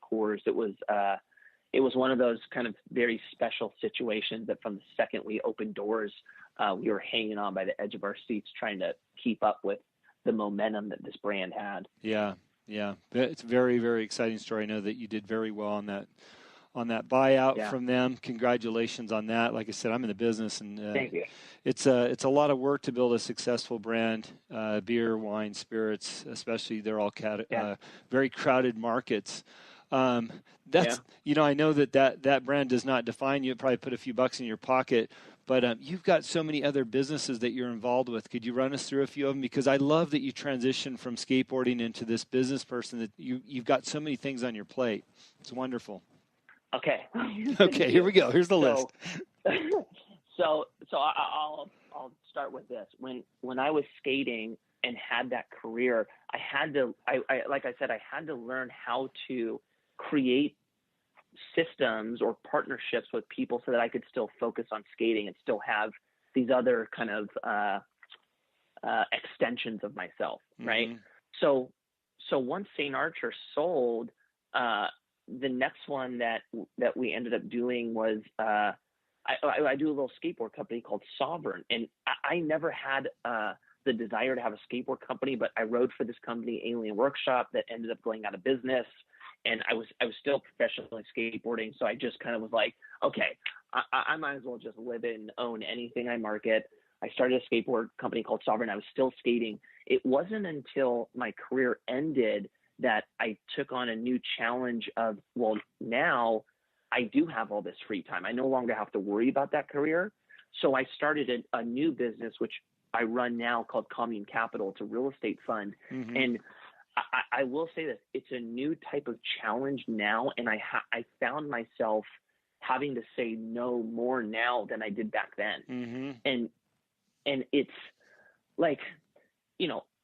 tours. It was one of those kind of very special situations that from the second we opened doors, we were hanging on by the edge of our seats trying to keep up with the momentum that this brand had. Yeah. It's a very, very exciting story. I know that you did very well on that buyout from them. Congratulations on that. Like I said, I'm in the business, and Thank you. It's a lot of work to build a successful brand, beer, wine, spirits, especially they're all very crowded markets. I know that brand does not define you. It probably put a few bucks in your pocket, but you've got so many other businesses that you're involved with. Could you run us through a few of them? Because I love that you transitioned from skateboarding into this business person, that you've got so many things on your plate. It's wonderful. Okay. Okay, here we go. Here's the list. So I'll start with this. When I was skating and had that career, I had to learn how to create systems or partnerships with people so that I could still focus on skating and still have these other kind of extensions of myself, right? So once St. Archer sold, the next one that we ended up doing was I do a little skateboard company called Sovereign, and I never had the desire to have a skateboard company, but I rode for this company, Alien Workshop, that ended up going out of business, and I was still professionally skateboarding, so I just kind of was like, okay, I might as well just live it and own anything I market. I started a skateboard company called Sovereign. I was still skating. It wasn't until my career ended that I took on a new challenge of, well, now I do have all this free time. I no longer have to worry about that career. So I started a new business, which I run now, called Commune Capital. It's a real estate fund. And I will say that it's a new type of challenge now. And I found myself having to say no more now than I did back then. And it's like,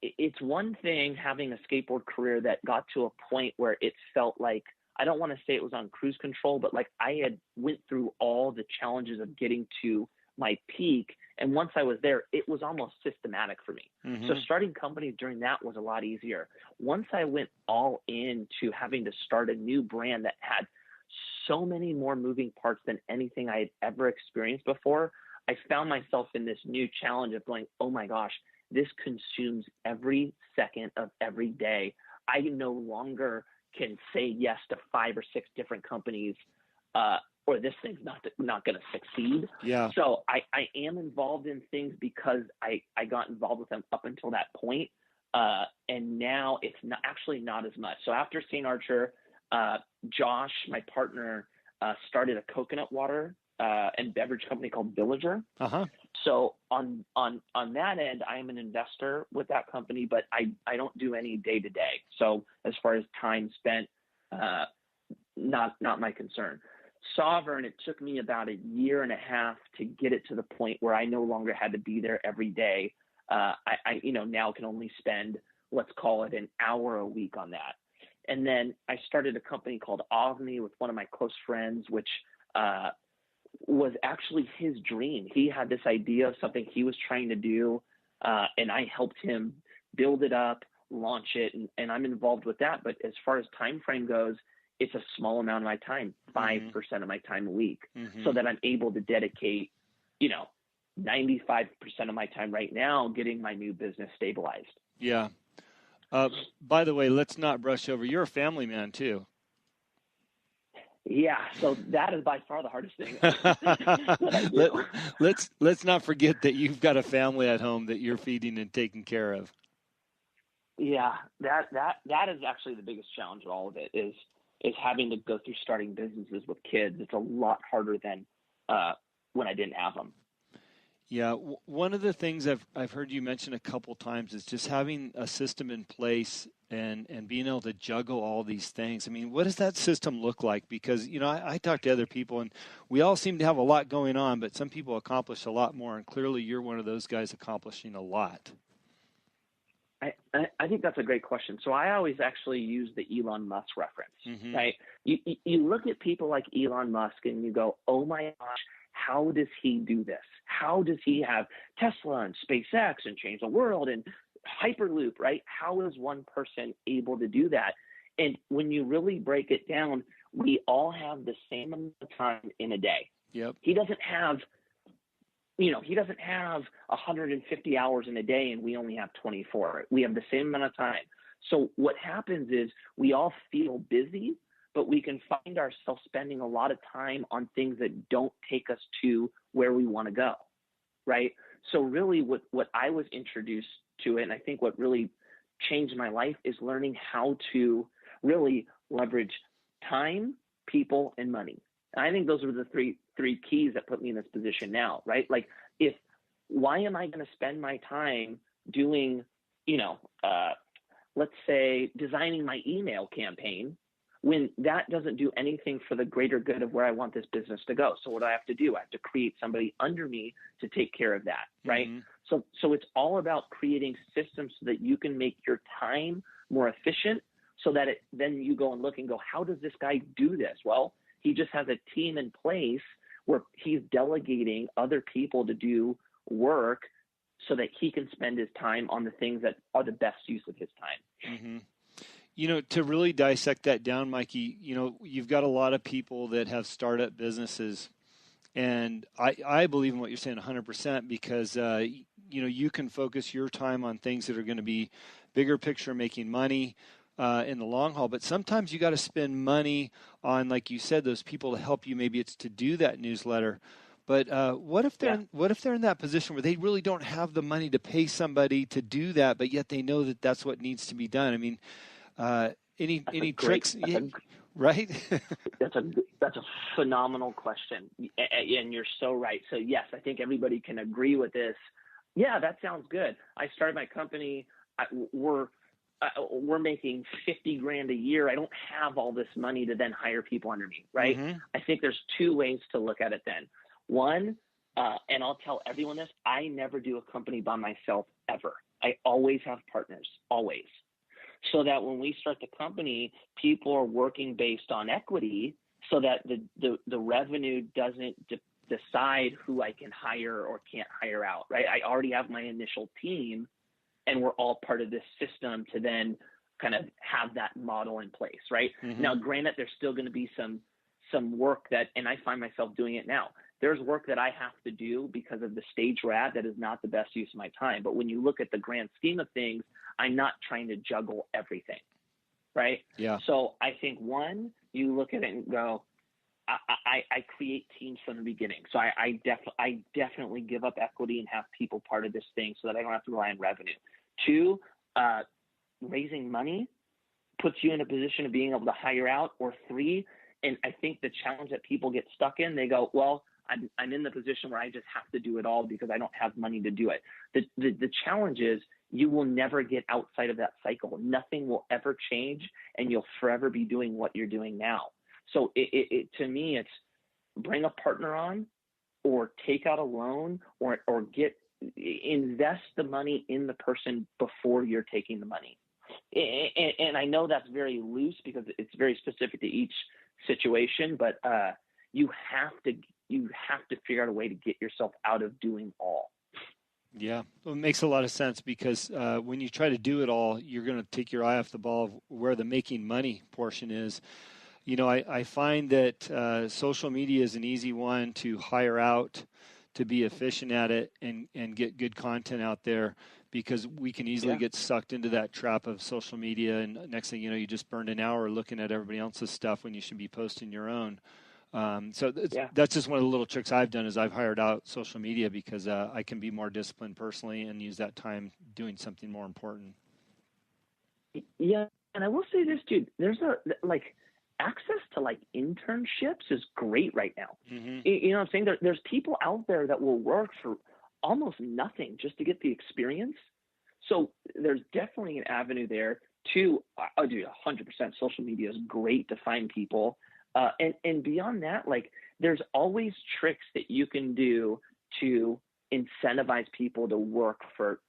it's one thing having a skateboard career that got to a point where it felt like, I don't want to say it was on cruise control, but like I had went through all the challenges of getting to my peak. And once I was there, it was almost systematic for me. So starting companies during that was a lot easier. Once I went all in to having to start a new brand that had so many more moving parts than anything I had ever experienced before, I found myself in this new challenge of going, oh my gosh, this consumes every second of every day. I no longer can say yes to 5 or 6 different companies, or this thing's not going to succeed. Yeah. So I am involved in things because I got involved with them up until that point. And now it's not as much. So after St. Archer, Josh, my partner, started a coconut water and beverage company called Villager. So on that end, I am an investor with that company, but I don't do any day to day. So as far as time spent, not my concern. Sovereign, it took me about 1.5 years to get it to the point where I no longer had to be there every day. I now can only spend, let's call it, an hour a week on that. And then I started a company called Ovni with one of my close friends, which was actually his dream. He had this idea of something he was trying to do, and I helped him build it up, launch it, and I'm involved with that. But as far as time frame goes, it's a small amount of my time, 5% of my time a week, so that I'm able to dedicate, 95% of my time right now getting my new business stabilized. Yeah. By the way, let's not brush over. You're a family man too. Yeah, so that is by far the hardest thing. Let's not forget that you've got a family at home that you're feeding and taking care of. Yeah, that is actually the biggest challenge of all of it is having to go through starting businesses with kids. It's a lot harder than when I didn't have them. Yeah, one of the things I've heard you mention a couple times is just having a system in place and being able to juggle all these things. I mean, what does that system look like? Because, I talk to other people and we all seem to have a lot going on, but some people accomplish a lot more. And clearly you're one of those guys accomplishing a lot. I think that's a great question. So I always actually use the Elon Musk reference, right? You look at people like Elon Musk and you go, oh my gosh, how does he do this? How does he have Tesla and SpaceX and change the world and Hyperloop, right? How is one person able to do that? And when you really break it down, we all have the same amount of time in a day. Yep. He doesn't have 150 hours in a day and we only have 24. We have the same amount of time. So what happens is we all feel busy, but we can find ourselves spending a lot of time on things that don't take us to where we want to go, right? So really what I was introduced to it, and I think what really changed my life, is learning how to really leverage time, people, and money. And I think those are the three keys that put me in this position now, right? Like, why am I going to spend my time doing, let's say designing my email campaign when that doesn't do anything for the greater good of where I want this business to go? So what do I have to do? I have to create somebody under me to take care of that, right? Mm-hmm. So it's all about creating systems so that you can make your time more efficient, so that then you go and look and go, how does this guy do this? Well, he just has a team in place where he's delegating other people to do work so that he can spend his time on the things that are the best use of his time. Mm-hmm. To really dissect that down, Mikey, you've got a lot of people that have startup businesses, and I believe in what you're saying 100%, because, you can focus your time on things that are going to be bigger picture, making money in the long haul. But sometimes you got to spend money on, like you said, those people to help you. Maybe it's to do that newsletter. But what if they're in that position where they really don't have the money to pay somebody to do that, but yet they know that that's what needs to be done? I mean, any tricks, right? That's a phenomenal question, and you're so right. So yes, I think everybody can agree with this. Yeah, that sounds good. I started my company. We're making $50,000 a year. I don't have all this money to then hire people under me, right? Mm-hmm. I think there's two ways to look at it then. One, and I'll tell everyone this, I never do a company by myself ever. I always have partners, always. So that when we start the company, people are working based on equity, so that the revenue doesn't decide who I can hire or can't hire out, right? I already have my initial team, and we're all part of this system to then kind of have that model in place, right? Mm-hmm. Now, granted, there's still going to be some work and I find myself doing it now. There's work that I have to do because of the stage we're at that is not the best use of my time. But when you look at the grand scheme of things, I'm not trying to juggle everything, right? Yeah. So I think, one, you look at it and go, I create teams from the beginning. So I definitely give up equity and have people part of this thing so that I don't have to rely on revenue. Two, raising money puts you in a position of being able to hire out. Or three, and I think the challenge that people get stuck in, they go, well, I'm in the position where I just have to do it all because I don't have money to do it. The challenge is you will never get outside of that cycle. Nothing will ever change, and you'll forever be doing what you're doing now. So to me, it's bring a partner on, or take out a loan, or invest the money in the person before you're taking the money. And I know that's very loose because it's very specific to each situation, but you have to figure out a way to get yourself out of doing all. Yeah, well, it makes a lot of sense, because when you try to do it all, you're going to take your eye off the ball of where the making money portion is. I find that social media is an easy one to hire out, to be efficient at it and get good content out there, because we can easily get sucked into that trap of social media. And next thing you know, you just burned an hour looking at everybody else's stuff when you should be posting your own. So that's just one of the little tricks I've done, is I've hired out social media because I can be more disciplined personally and use that time doing something more important. Yeah. And I will say this, dude, there's access to internships is great right now. Mm-hmm. You know what I'm saying? There's people out there that will work for almost nothing just to get the experience. So there's definitely an avenue there. Two, I'll do 100%. Social media is great to find people. And beyond that, there's always tricks that you can do to incentivize people to work for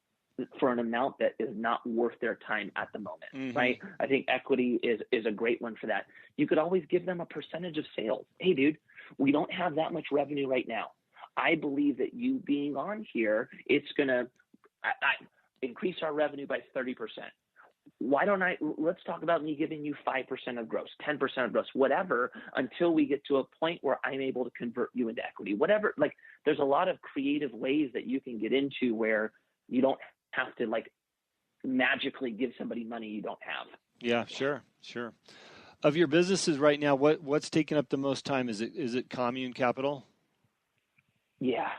an amount that is not worth their time at the moment, mm-hmm. right? I think equity is a great one for that. You could always give them a percentage of sales. Hey, dude, we don't have that much revenue right now. I believe that you being on here, it's going to increase our revenue by 30%. let's talk about me giving you 5% of gross, 10% of gross, whatever, until we get to a point where I'm able to convert you into equity, whatever. Like, there's a lot of creative ways that you can get into where you don't have to like magically give somebody money you don't have. Yeah, sure. Of your businesses right now, what's taking up the most time? Is it Commune Capital? Yeah,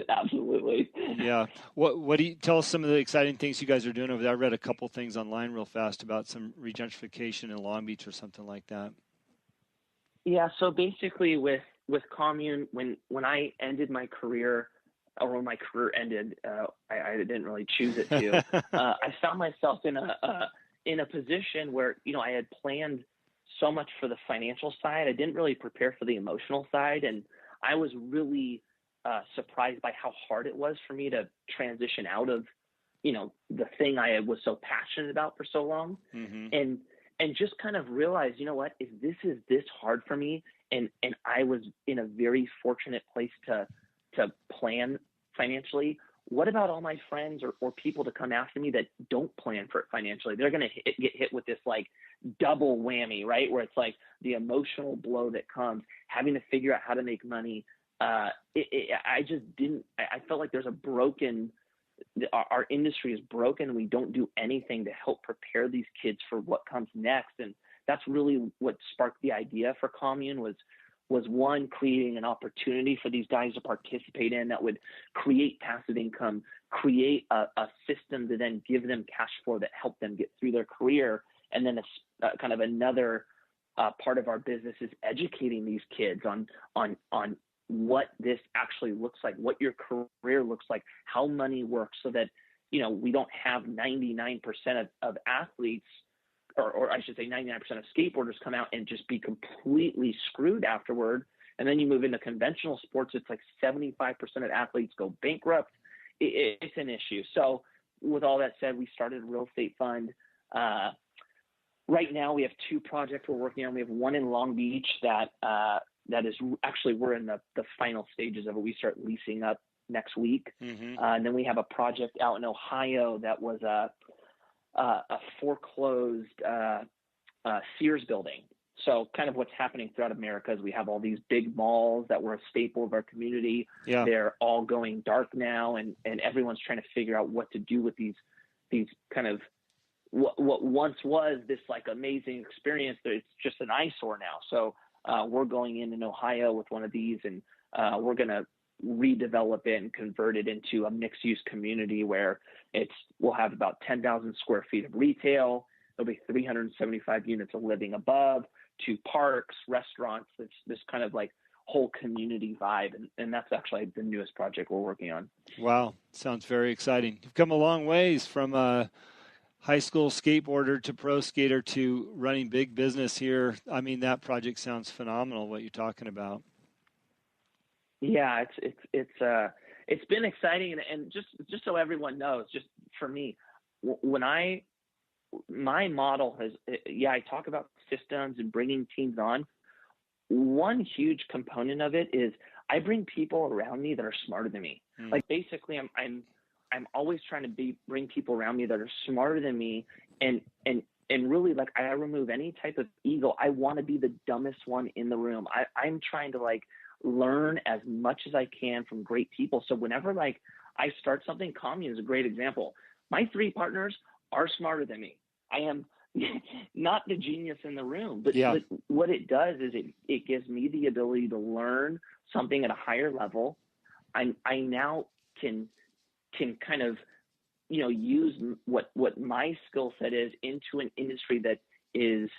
absolutely. Yeah. What do you tell us some of the exciting things you guys are doing over there? I read a couple things online real fast about some regentrification in Long Beach or something like that. Yeah. So basically with Commune, when I ended my career, or when my career ended, I didn't really choose it to, I found myself in a position where, I had planned so much for the financial side. I didn't really prepare for the emotional side. And I was really surprised by how hard it was for me to transition out of, the thing I was so passionate about for so long. Mm-hmm. And just kind of realize, what, if this is this hard for me, and I was in a very fortunate place to plan financially, what about all my friends or people to come after me that don't plan for it financially? They're going to get hit with this like double whammy, right? Where it's like the emotional blow that comes, having to figure out how to make money. I felt like there's our industry is broken. We don't do anything to help prepare these kids for what comes next. And that's really what sparked the idea for Commune was one, creating an opportunity for these guys to participate in that would create passive income, create a system to then give them cash flow that helped them get through their career. And then kind of another part of our business is educating these kids on what this actually looks like, what your career looks like, how money works, so that, we don't have 99% of athletes, or I should say 99% of skateboarders come out and just be completely screwed afterward. And then you move into conventional sports, it's like 75% of athletes go bankrupt. It's an issue. So with all that said, we started a real estate fund. Right now we have 2 projects we're working on. We have one in Long Beach that is actually, we're in the final stages of it. We start leasing up next week. Mm-hmm. And then we have a project out in Ohio that was a foreclosed Sears building. So kind of what's happening throughout America is we have all these big malls that were a staple of our community. Yeah. They're all going dark now, and everyone's trying to figure out what to do with these kind of what once was this like amazing experience. It's just an eyesore now. So we're going in Ohio with one of these, and we're going to redevelop it and convert it into a mixed-use community where we'll have about 10,000 square feet of retail. There'll be 375 units of living above, 2 parks, restaurants. It's this kind of like whole community vibe. And that's actually the newest project we're working on. Wow. Sounds very exciting. You've come a long ways from a high school skateboarder to pro skater to running big business here. I mean, that project sounds phenomenal, what you're talking about. Yeah, it's been exciting, and just so everyone knows, just for me, my model has, I talk about systems and bringing teams on. One huge component of it is I bring people around me that are smarter than me. Mm. Like basically, I'm always trying to bring people around me that are smarter than me, and really, like, I remove any type of ego. I want to be the dumbest one in the room. I'm trying to like learn as much as I can from great people. So whenever like I start something, Commune is a great example. My 3 partners are smarter than me. I am not the genius in the room, but what it does is it gives me the ability to learn something at a higher level. I now can kind of, use what my skill set is into an industry that is,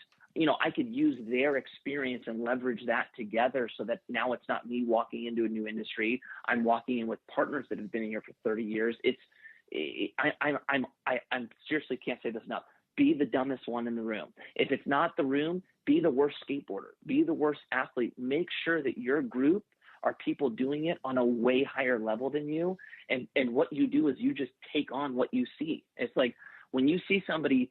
I could use their experience and leverage that together so that now it's not me walking into a new industry. I'm walking in with partners that have been in here for 30 years. I'm seriously can't say this enough. Be the dumbest one in the room. If it's not the room, be the worst skateboarder, be the worst athlete. Make sure that your group are people doing it on a way higher level than you. And what you do is you just take on what you see. It's like when you see somebody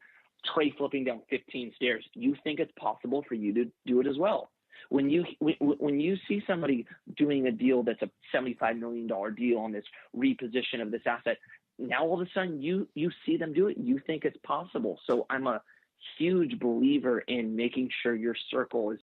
tray flipping down 15 stairs, you think it's possible for you to do it as well. When you see somebody doing a deal that's a $75 million deal on this reposition of this asset, now all of a sudden you see them do it, you think it's possible. So I'm a huge believer in making sure your circle is